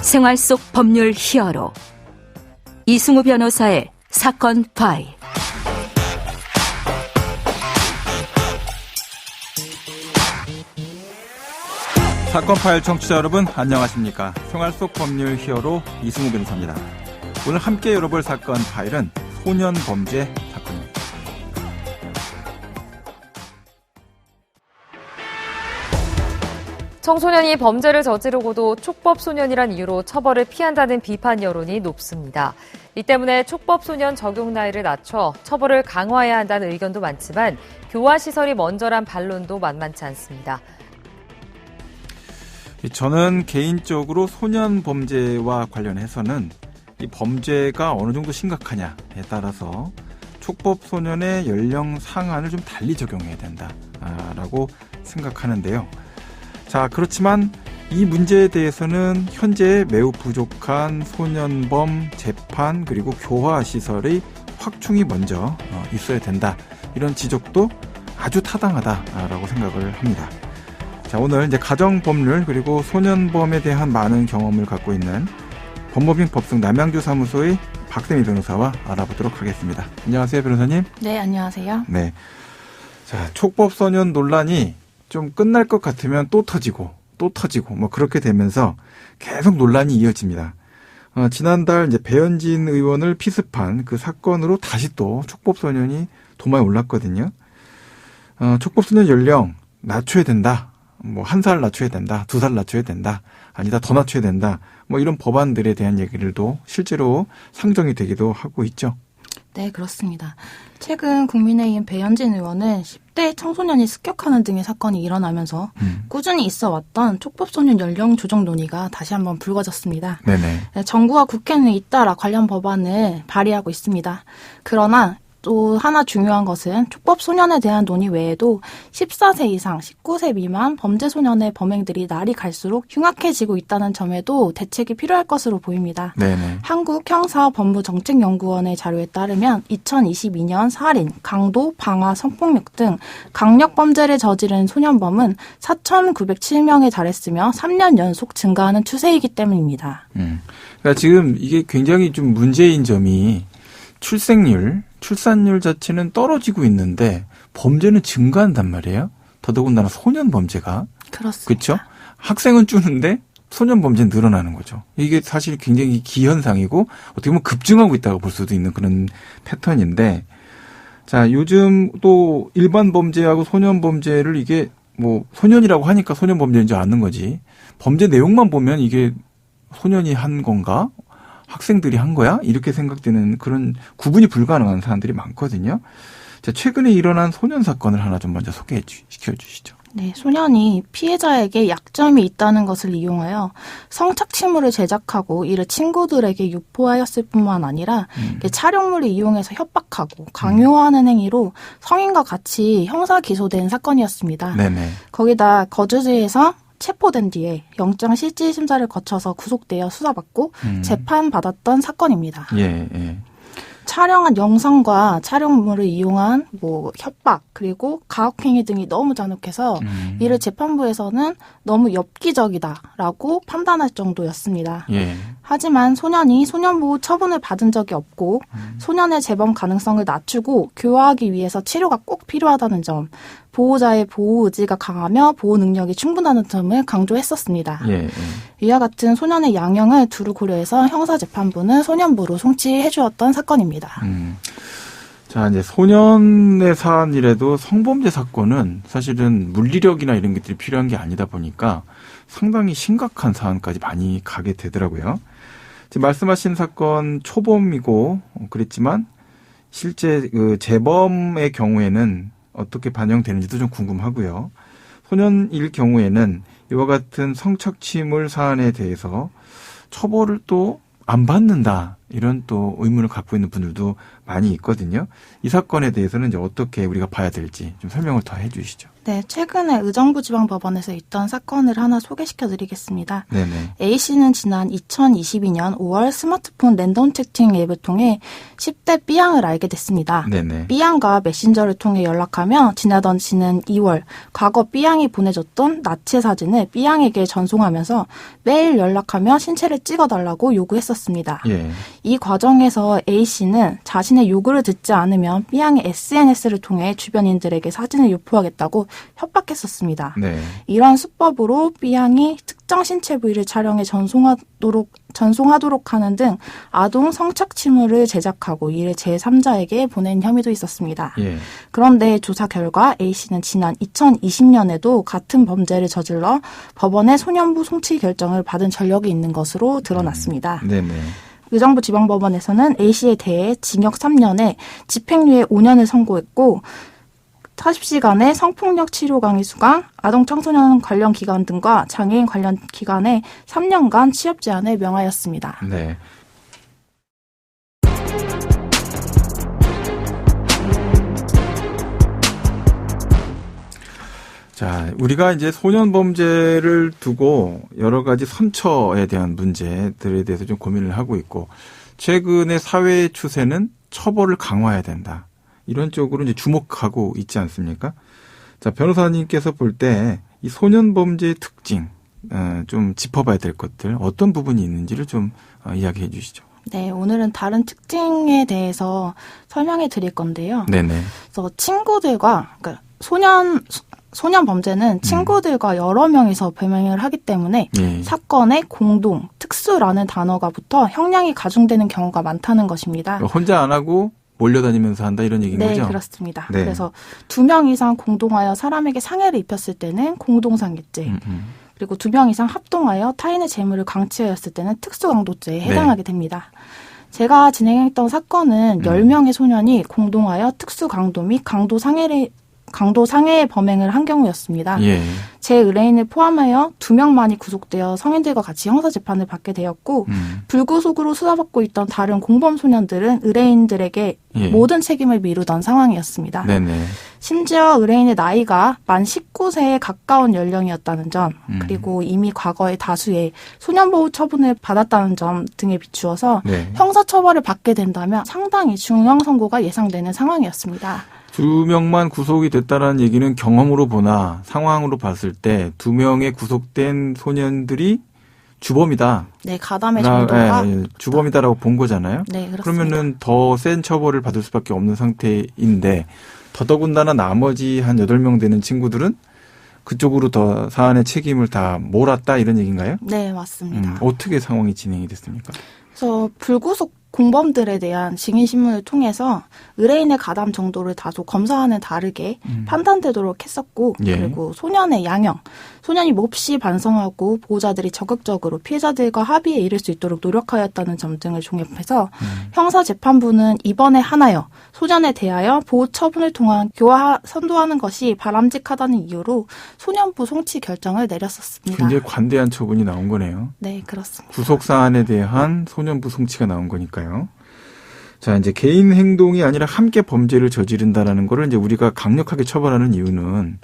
생활 속 법률 히어로 이승우 변호사의 사건 파일. 사건 파일 청취자 여러분 안녕하십니까. 생활 속 법률 히어로 이승우 변호사입니다. 오늘 함께 열어볼 사건 파일은 소년 범죄 사건입니다. 청소년이 범죄를 저지르고도 촉법소년이란 이유로 처벌을 피한다는 비판 여론이 높습니다. 이 때문에 촉법소년 적용 나이를 낮춰 처벌을 강화해야 한다는 의견도 많지만 교화시설이 먼저란 반론도 만만치 않습니다. 저는 개인적으로 소년 범죄와 관련해서는 이 범죄가 어느 정도 심각하냐에 따라서 촉법소년의 연령 상한을 좀 달리 적용해야 된다라고 생각하는데요. 자, 그렇지만 이 문제에 대해서는 현재 매우 부족한 소년범 재판 그리고 교화 시설의 확충이 먼저 있어야 된다. 이런 지적도 아주 타당하다라고 생각을 합니다. 자, 오늘 이제 가정법률 그리고 소년범에 대한 많은 경험을 갖고 있는 법무빙 법승 남양주 사무소의 박세미 변호사와 알아보도록 하겠습니다. 안녕하세요, 변호사님. 네, 안녕하세요. 네. 자, 촉법소년 논란이 좀 끝날 것 같으면 또 터지고 뭐 그렇게 되면서 계속 논란이 이어집니다. 지난달 이제 배현진 의원을 피습한 그 사건으로 다시 또 촉법소년이 도마에 올랐거든요. 촉법소년 연령 낮춰야 된다. 뭐 1살 낮춰야 된다. 2살 낮춰야 된다. 아니다 더 낮춰야 된다. 뭐 이런 법안들에 대한 얘기들도 실제로 상정이 되기도 하고 있죠. 네, 그렇습니다. 최근 국민의힘 배현진 의원은 10대 청소년이 습격하는 등의 사건이 일어나면서 꾸준히 있어왔던 촉법소년 연령 조정 논의가 다시 한번 불거졌습니다. 네네. 정부와 국회는 잇따라 관련 법안을 발의하고 있습니다. 그러나 또 하나 중요한 것은 촉법소년에 대한 논의 외에도 14세 이상 19세 미만 범죄소년의 범행들이 날이 갈수록 흉악해지고 있다는 점에도 대책이 필요할 것으로 보입니다. 네네. 한국형사법무정책연구원의 자료에 따르면 2022년 살인, 강도, 방화, 성폭력 등 강력범죄를 저지른 소년범은 4,907명에 달했으며 3년 연속 증가하는 추세이기 때문입니다. 그러니까 지금 이게 굉장히 좀 문제인 점이 출산율 자체는 떨어지고 있는데 범죄는 증가한단 말이에요. 더더군다나 소년 범죄가. 그렇습니다. 그렇죠? 학생은 줄는데 소년 범죄는 늘어나는 거죠. 이게 사실 굉장히 기현상이고 어떻게 보면 급증하고 있다고 볼 수도 있는 그런 패턴인데, 자, 요즘 또 일반 범죄하고 소년 범죄를 이게 뭐 소년이라고 하니까 소년 범죄인 줄 아는 거지. 범죄 내용만 보면 이게 소년이 한 건가? 학생들이 한 거야? 이렇게 생각되는 그런 구분이 불가능한 사람들이 많거든요. 자, 최근에 일어난 소년 사건을 하나 좀 먼저 시켜 주시죠. 네, 소년이 피해자에게 약점이 있다는 것을 이용하여 성착취물을 제작하고 이를 친구들에게 유포하였을 뿐만 아니라 촬영물을 이용해서 협박하고 강요하는 행위로 성인과 같이 형사 기소된 사건이었습니다. 네네. 거기다 거주지에서 체포된 뒤에 영장 실질 심사를 거쳐서 구속되어 수사받고 재판받았던 사건입니다. 예. 촬영한 영상과 촬영물을 이용한 뭐 협박 그리고 가혹행위 등이 너무 잔혹해서 이를 재판부에서는 너무 엽기적이다라고 판단할 정도였습니다. 예. 하지만 소년이 소년보호 처분을 받은 적이 없고 소년의 재범 가능성을 낮추고 교화하기 위해서 치료가 꼭 필요하다는 점, 보호자의 보호 의지가 강하며 보호 능력이 충분하다는 점을 강조했었습니다. 예. 이와 같은 소년의 양형을 두루 고려해서 형사재판부는 소년부로 송치해 주었던 사건입니다. 자, 이제 소년의 사안이라도 성범죄 사건은 사실은 물리력이나 이런 것들이 필요한 게 아니다 보니까 상당히 심각한 사안까지 많이 가게 되더라고요. 지금 말씀하신 사건 초범이고 그랬지만 실제 그 재범의 경우에는 어떻게 반영되는지도 좀 궁금하고요. 소년일 경우에는 이와 같은 성착취물 사안에 대해서 처벌을 또 안 받는다. 이런 또 의문을 갖고 있는 분들도 많이 있거든요. 이 사건에 대해서는 이제 어떻게 우리가 봐야 될지 좀 설명을 더 해 주시죠. 네, 최근에 의정부지방법원에서 있던 사건을 하나 소개시켜드리겠습니다. 네네. A씨는 지난 2022년 5월 스마트폰 랜덤 채팅 앱을 통해 10대 B양을 알게 됐습니다. 네네. B양과 메신저를 통해 연락하며 지나던 지는 2월 과거 B양이 보내줬던 나체 사진을 B양에게 전송하면서 매일 연락하며 신체를 찍어달라고 요구했었습니다. 예. 이 과정에서 A씨는 자신의 요구를 듣지 않으면 B양의 SNS를 통해 주변인들에게 사진을 유포하겠다고 협박했었습니다. 네. 이러한 수법으로 B양이 특정 신체 부위를 촬영해 전송하도록 하는 등 아동 성착취물을 제작하고 이를 제3자에게 보낸 혐의도 있었습니다. 예. 그런데 조사 결과 A씨는 지난 2020년에도 같은 범죄를 저질러 법원의 소년부 송치 결정을 받은 전력이 있는 것으로 드러났습니다. 네네. 의정부지방법원에서는 A씨에 대해 징역 3년에 집행유예 5년을 선고했고 40시간의 성폭력 치료 강의 수강, 아동 청소년 관련 기관 등과 장애인 관련 기관에 3년간 취업 제한을 명하였습니다. 네. 자, 우리가 이제 소년 범죄를 두고 여러 가지 선처에 대한 문제들에 대해서 좀 고민을 하고 있고, 최근의 사회의 추세는 처벌을 강화해야 된다. 이런 쪽으로 이제 주목하고 있지 않습니까? 자, 변호사님께서 볼 때 이 소년 범죄의 특징, 좀 짚어봐야 될 것들, 어떤 부분이 있는지를 좀 이야기해 주시죠. 네, 오늘은 다른 특징에 대해서 설명해 드릴 건데요. 네네. 그래서 친구들과, 그러니까 소년 범죄는 친구들과 여러 명이서 범행을 하기 때문에 예. 사건에 공동, 특수라는 단어가 붙어 형량이 가중되는 경우가 많다는 것입니다. 혼자 안 하고 몰려다니면서 한다 이런 얘기인 네, 거죠? 네, 그렇습니다. 네. 그래서 2명 이상 공동하여 사람에게 상해를 입혔을 때는 공동상해죄, 그리고 2명 이상 합동하여 타인의 재물을 강취하였을 때는 특수강도죄에 해당하게 됩니다. 제가 진행했던 사건은 10명의 소년이 공동하여 특수강도 및 강도상해의 범행을 한 경우였습니다. 예. 제 의뢰인을 포함하여 2명만이 구속되어 성인들과 같이 형사재판을 받게 되었고 불구속으로 수사받고 있던 다른 공범 소년들은 의뢰인들에게 예. 모든 책임을 미루던 상황이었습니다. 네네. 심지어 의뢰인의 나이가 만 19세에 가까운 연령이었다는 점, 그리고 이미 과거에 다수의 소년보호 처분을 받았다는 점 등에 비추어서 네. 형사처벌을 받게 된다면 상당히 중형 선고가 예상되는 상황이었습니다. 2명만 구속이 됐다는 얘기는 경험으로 보나 상황으로 봤을 때 2명의 구속된 소년들이 주범이다. 네, 가담의 정도가 주범이다라고 본 거잖아요. 네, 그렇습니다. 그러면은 더 센 처벌을 받을 수밖에 없는 상태인데 더더군다나 나머지 한 8명 되는 친구들은 그쪽으로 더 사안의 책임을 다 몰았다 이런 얘기인가요? 네, 맞습니다. 어떻게 상황이 진행이 됐습니까? 그래서 불구속 공범들에 대한 증인신문을 통해서 의뢰인의 가담 정도를 다소 검사와는 다르게 판단되도록 했었고, 예. 그리고 소년의 양형, 소년이 몹시 반성하고 보호자들이 적극적으로 피해자들과 합의에 이를 수 있도록 노력하였다는 점 등을 종합해서 형사재판부는 이번에 하나여 소년에 대하여 보호 처분을 통한 교화 선도하는 것이 바람직하다는 이유로 소년부 송치 결정을 내렸었습니다. 굉장히 관대한 처분이 나온 거네요. 네, 그렇습니다. 구속 사안에 대한 소년부 송치가 나온 거니까요. 자, 이제 개인 행동이 아니라 함께 범죄를 저지른다라는 거를 이제 우리가 강력하게 처벌하는 이유는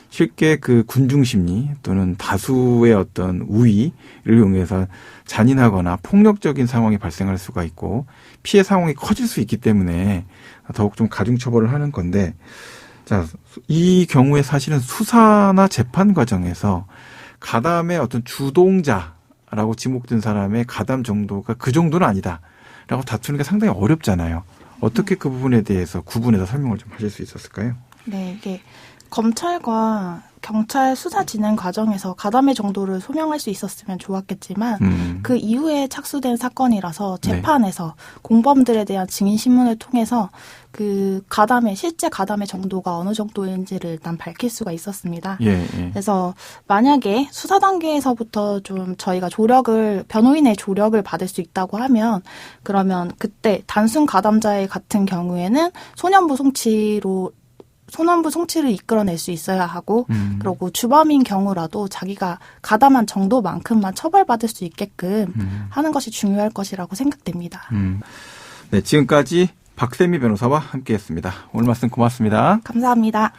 쉽게 그 군중심리 또는 다수의 어떤 우위를 이용해서 잔인하거나 폭력적인 상황이 발생할 수가 있고 피해 상황이 커질 수 있기 때문에 더욱 좀 가중 처벌을 하는 건데, 자, 이 경우에 사실은 수사나 재판 과정에서 가담의 어떤 주동자라고 지목된 사람의 가담 정도가 그 정도는 아니다라고 다투는 게 상당히 어렵잖아요. 어떻게 그 부분에 대해서 구분해서 설명을 좀 하실 수 있었을까요? 네, 이게 검찰과 경찰 수사 진행 과정에서 가담의 정도를 소명할 수 있었으면 좋았겠지만 그 이후에 착수된 사건이라서 재판에서 공범들에 대한 증인신문을 통해서 그 가담의 실제 가담의 정도가 어느 정도인지를 일단 밝힐 수가 있었습니다. 예. 그래서 만약에 수사 단계에서부터 좀 저희가 변호인의 조력을 받을 수 있다고 하면 그러면 그때 단순 가담자의 같은 경우에는 소년부 송치를 이끌어낼 수 있어야 하고 그리고 주범인 경우라도 자기가 가담한 정도만큼만 처벌받을 수 있게끔 하는 것이 중요할 것이라고 생각됩니다. 네, 지금까지 박세미 변호사와 함께했습니다. 오늘 말씀 고맙습니다. 감사합니다.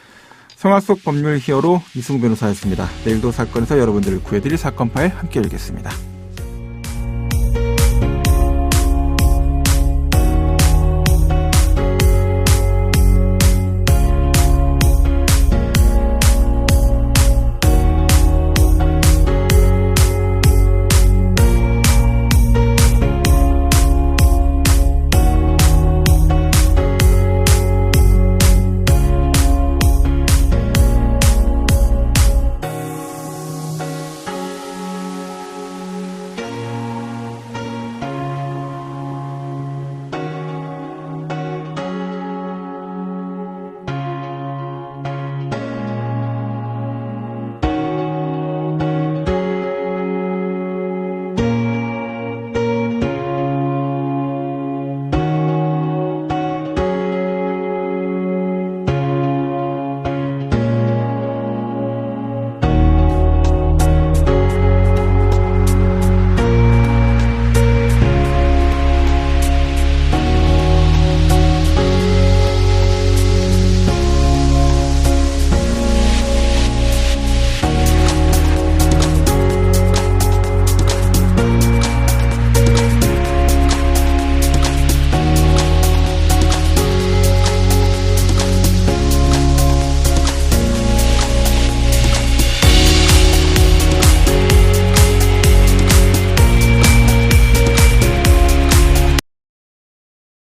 생활 속 법률 히어로 이승우 변호사였습니다. 내일도 사건에서 여러분들을 구해드릴 사건 파일 함께 열겠습니다.